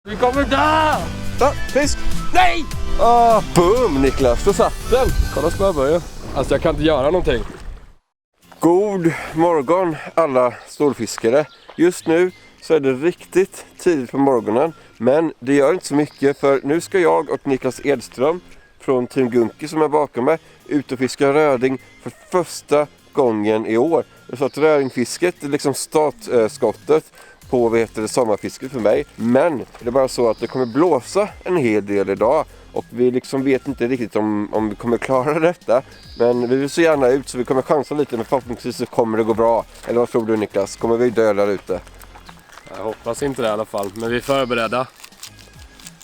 Vi kommer dö! Fisk! Nej! Boom Niklas, då satt den. Kolla spöböjen. Alltså jag kan inte göra någonting. God morgon alla storfiskare. Just nu så är det riktigt tidigt på morgonen. Men det gör inte så mycket, för nu ska jag och Niklas Edström från Team Gunki som är bakom mig ut och fiska röding för första gången i år. Så att rödingfisket är liksom startskottet på sommarfisket för mig. Men det är bara så att det kommer blåsa en hel del idag. Och vi liksom vet inte riktigt om vi kommer klara detta. Men vi vill så gärna ut så vi kommer chansa lite. Men förhoppningsvis så kommer det gå bra. Eller vad tror du Niklas? Kommer vi dö där ute? Jag hoppas inte det i alla fall. Men vi är förberedda.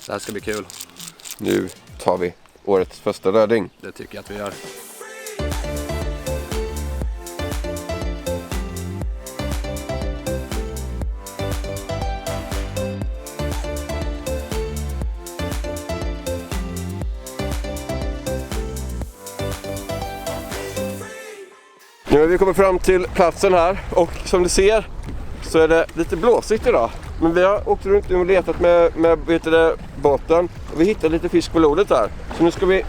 Det här ska bli kul. Nu tar vi årets första röding. Det tycker jag att vi gör. Nu har vi kommit fram till platsen här och som du ser så är det lite blåsigt idag. Men vi har åkt runt och letat med båten och vi hittade lite fisk på lodet här. Så nu ska vi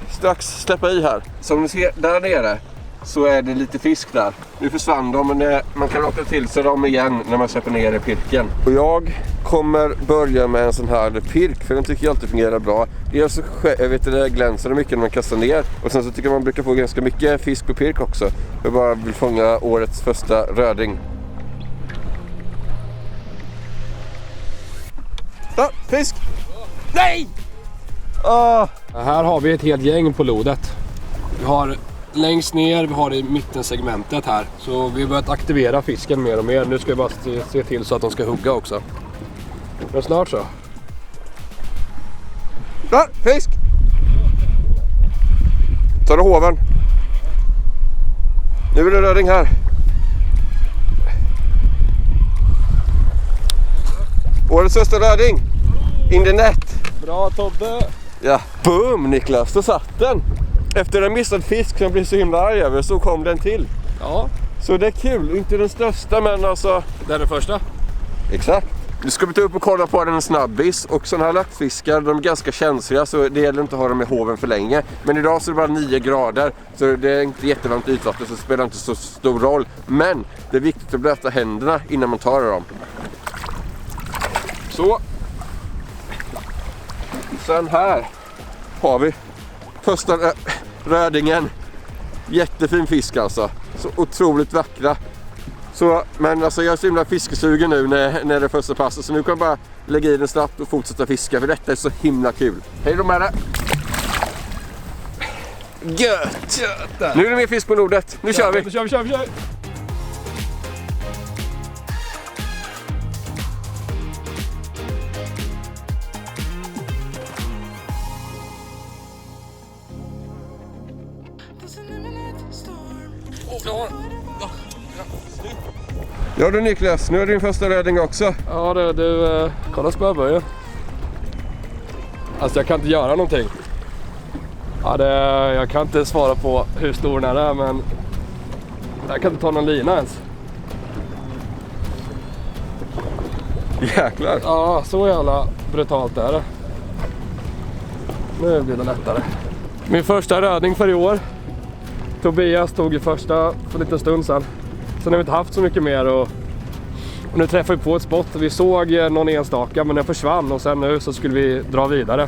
strax släppa i här. Som ni ser där nere så är det lite fisk där. Nu försvann de, men man kan åka till sig dem igen när man släpper ner i pirken. Och jag kommer börja med en sån här pirk, för den tycker jag alltid fungerar bra. Dels så det glänser mycket när man kastar ner. Och sen så tycker man brukar få ganska mycket fisk på pirk också. Jag bara vill fånga årets första röding. Fisk! Nej! Här har vi ett helt gäng på lodet. Vi har längst ner, vi har i mittensegmentet här. Så vi har börjat aktivera fisken mer och mer. Nu ska vi bara se till så att de ska hugga också. Men snart så. Fisk! Ta du hoven. Nu är det röding här. Årets första röding. In the net. Bra Tobbe. Ja, boom Niklas, då satt den. Efter en missad fisk som jag blev så himla arg över så kom den till. Ja. Så det är kul, inte den största men alltså... Det är den första. Exakt. Nu ska vi ta upp och kolla på den en snabbis. Och sådana här laxfiskar, de är ganska känsliga så det gäller inte att ha dem i hoven för länge. Men idag så är det bara 9 grader så det är inte jättevarmt ytvatten så det spelar inte så stor roll. Men det är viktigt att blöta händerna innan man tar dem. Så. Sen här har vi första rödingen. Jättefin fisk alltså. Så otroligt vackra. Så, men alltså jag är så himla fiskesugen nu när det är första passet. Så nu kan jag bara lägga i den snabbt och fortsätta fiska. För detta är så himla kul. Hej då med det! Gött! Nu är det mer fisk på lodet. Nu kör vi! Kör! Ja du Niklas, nu är det din första röding också. Ja du kolla spöböjen. Alltså jag kan inte göra någonting. Ja, jag kan inte svara på hur stor den är, men jag kan inte ta någon lina ens. Jäklar. Ja, så jävla brutalt är det. Nu blir det lättare. Min första röding för i år. Tobias tog ju första för en liten stund sedan. Sen har vi inte haft så mycket mer och nu träffade vi på ett spot. Vi såg någon enstaka men den försvann och sen nu så skulle vi dra vidare.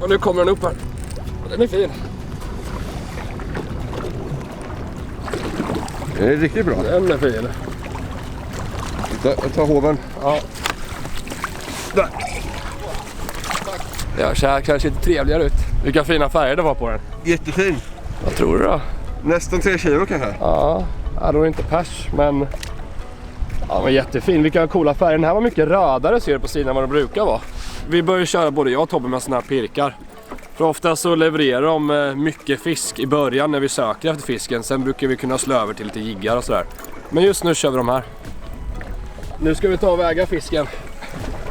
Och nu kommer den upp här. Den är fin. Det är riktigt bra. Den är fin. Jag tar hoven. Ja. Där. Ja, så här kanske lite trevligare ut. Vilka fina färger det var på den. Jättefin. Vad tror du då? Nästan 3 kilo kanske. Ja, det var inte pers, men ja, men jättefin. Vilka coola färger. Den här var mycket rödare ser du på sidan än vad det brukar vara. Vi börjar köra både jag och Tobbe med såna här pirkar. För ofta så levererar de mycket fisk i början när vi söker efter fisken. Sen brukar vi kunna slå över till lite jiggar och sådär. Men just nu kör vi de här. Nu ska vi ta och väga fisken.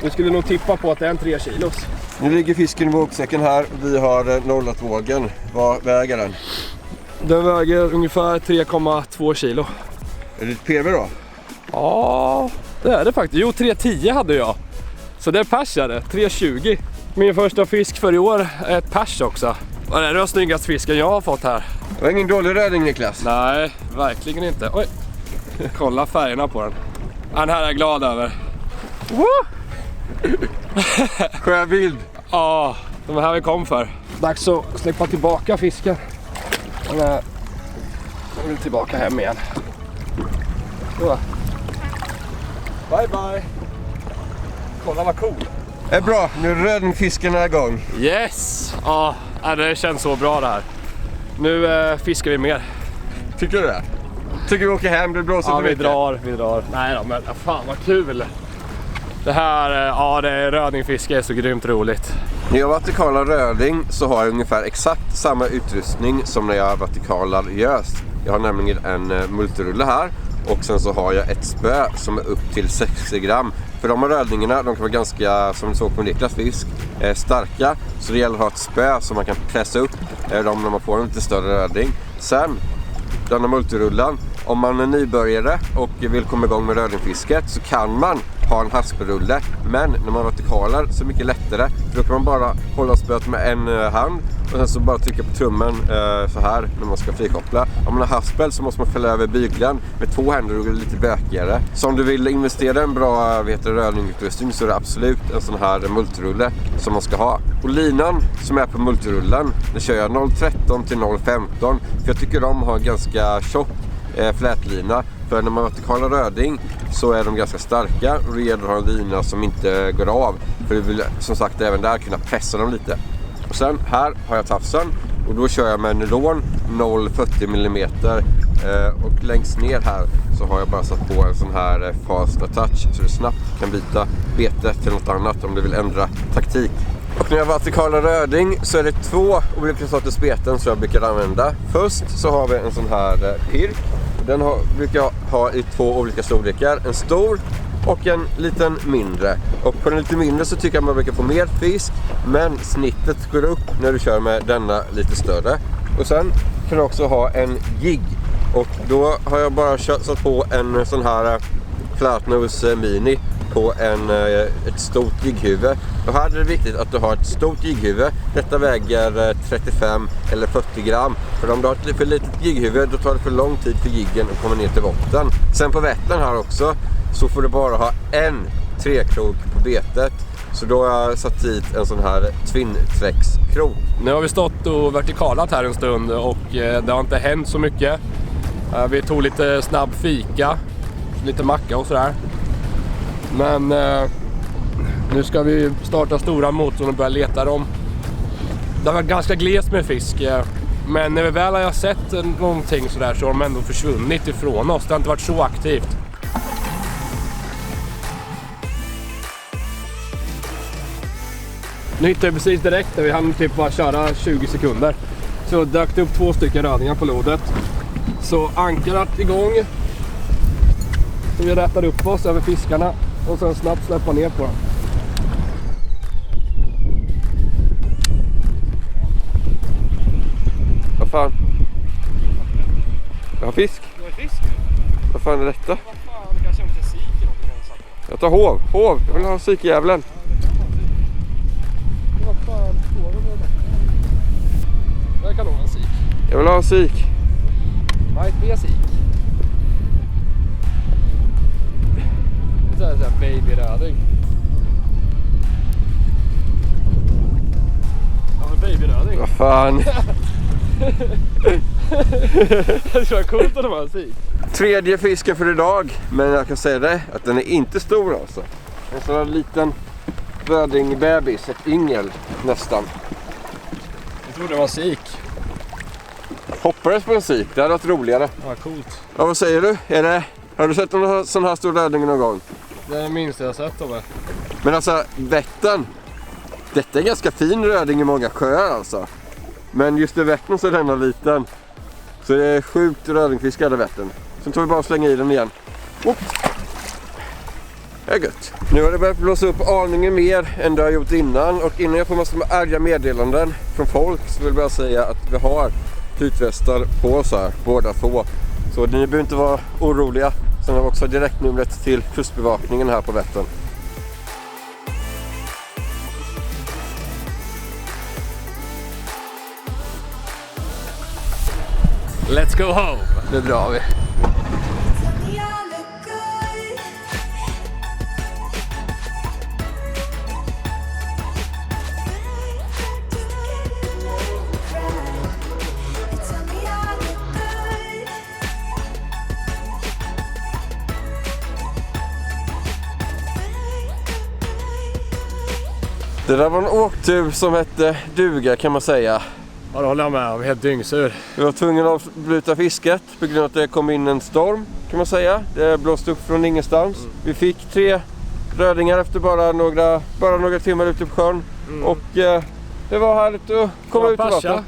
Vi skulle nog tippa på att det är en 3 kilos. Nu ligger fisken i vågsäcken här. Vi har nollat vågen. Vad väger den? Den väger ungefär 3,2 kilo. Är det ett PV då? Ja, det är det faktiskt. Jo, 3,10 hade jag. Så det är pers är det, 3,20. Min första fisk för i år är ett pers också. Och det är den snyggaste fisken jag har fått här. Det var ingen dålig röding, Niklas. Nej, verkligen inte. Oj, kolla färgerna på den. Den här är jag glad över. Skön bild. Ja, de här vi kom för. Dags att släppa tillbaka fisken. Jag vill tillbaka hem igen. Så. Bye bye. Kolla vad cool. Det är bra, nu är rödingfisken igång. Yes! Ja, det känns så bra det här. Nu fiskar vi mer. Tycker du det? Tycker vi åker hem, det blåser Ja, för mycket. vi drar. Nej då, men fan vad kul. Det här, ja det är rödingfiske är så grymt roligt. När jag vertikalar röding så har jag ungefär exakt samma utrustning som när jag vertikalar gös. Jag har nämligen en multirulle här och sen så har jag ett spö som är upp till 60 gram. För de här rödingarna, de kan vara ganska, som du såg på Niklas fisk, starka. Så det gäller att ha ett spö som man kan pressa upp dem när man får en lite större röding. Sen, denna multirullen, om man är nybörjare och vill komma igång med rödingfisket så kan man ha en haspelrulle. Men när man vertikalar så är det mycket lättare. För då kan man bara hålla spöet med en hand och sen så bara trycka på trummen så här när man ska frikoppla. Om man har haspel så måste man fälla över bygeln med 2 händer och det är lite bökigare. Så om du vill investera i en bra rödingutrustning så är det absolut en sån här multirulle som man ska ha. Och linan som är på multirullen, det kör jag 0,13 till 0,15 för jag tycker de har ganska tjock flätlina. För när man vertikalar röding så är de ganska starka och det gäller att ha en lina som inte går av. För du vill som sagt även där kunna pressa dem lite. Och sen här har jag tafsen och då kör jag med nylon 0,40 mm. Och längst ner här så har jag bara satt på en sån här fast attach så du snabbt kan byta bete till något annat om du vill ändra taktik. Och när jag vertikalar röding så är det 2 olika sorters beten som jag brukar använda. Först så har vi en sån här pirk. Den brukar jag ha i 2 olika storlekar. En stor och en liten mindre. Och på den lite mindre så tycker jag man brukar få mer fisk. Men snittet går upp när du kör med denna lite större. Och sen kan du också ha en jigg. Och då har jag bara satt på en sån här flatnose mini på ett stort jigghuvud. Och här är det viktigt att du har ett stort jigghuvud. Detta väger 35 eller 40 gram. För om du har ett för litet jigghuvud då tar det för lång tid för jiggen att komma ner till botten. Sen på Vättern här också så får du bara ha en träkrok på betet. Så då har jag satt dit en sån här tvinnträckskrok. Nu har vi stått och vertikalat här en stund och det har inte hänt så mycket. Vi tog lite snabb fika, lite macka och sådär. Men nu ska vi starta stora motorn och börja leta dem. Det var ganska glest med fisk. Men när vi väl har sett någonting sådär så har de ändå försvunnit ifrån oss. Det har inte varit så aktivt. Nu hittade vi precis direkt där vi hann typ bara köra 20 sekunder. Så dök det upp 2 stycken rödingar på lodet. Så ankarat igång. Så vi rättar upp oss över fiskarna och sen snabbt släppa ner på dem. Vad fan? Jag har fisk. Du har fisk? Vad fan är detta? Vad fan, det kanske inte är sik eller något. Jag tar hov. Hov. Jag vill ha sikjävlen. Vad fan står det med det? Det kan nog vara en sik. Jag vill ha sik. Nej, det är sik. Det är så här babyröding. Ja, men babyröding. Vad fan? Det skulle vara coolt att de har sik. 3:e fisken för idag. Men jag kan säga det att den är inte stor alltså. En sån här liten rödingbebis, ett yngel nästan. Jag trodde det var sik. Hoppades på en sik, det hade varit roligare. Ja, coolt. Ja, vad säger du? Har du sett någon sån här stor röding någon gång? Det är det minsta jag har sett av det. Men alltså, Vättern. Detta är en ganska fin röding i många sjöar alltså. Men just i Vättern så är denna liten. Så det är sjukt rödingfiskar i Vättern. Sen tar vi bara och slänger i den igen. Oops. Det är gött. Nu har det börjat blåsa upp aningen mer än det har gjort innan. Och innan jag får massor med arga meddelanden från folk så vill jag bara säga att vi har flytvästar på oss här, båda två. Så ni behöver inte vara oroliga. Sen har vi också direktnumret till kustbevakningen här på Vättern. Let's go home! Nu drar vi. Det där var en åktur som hette duga kan man säga. Ja, det håller jag med om. Helt dyngsur. Vi var tvungna att avbryta fisket på grund av att det kom in en storm kan man säga. Det blåste upp från ingenstans. Vi fick 3 rödingar efter bara några timmar ute på sjön. Och det var härligt att komma ut i vattnet.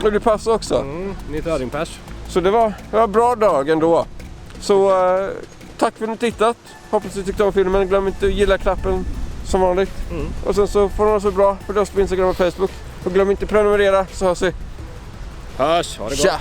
Och det passade också. Nytt rödingpers. Så det var en bra dag ändå. Så tack för att ni tittat. Hoppas ni tyckte om filmen. Glöm inte att gilla knappen som vanligt. Och sen så får ni ha så bra för oss på Instagram och Facebook. Och glöm inte att prenumerera så hörs vi. Hörs, ha det gott. Tja!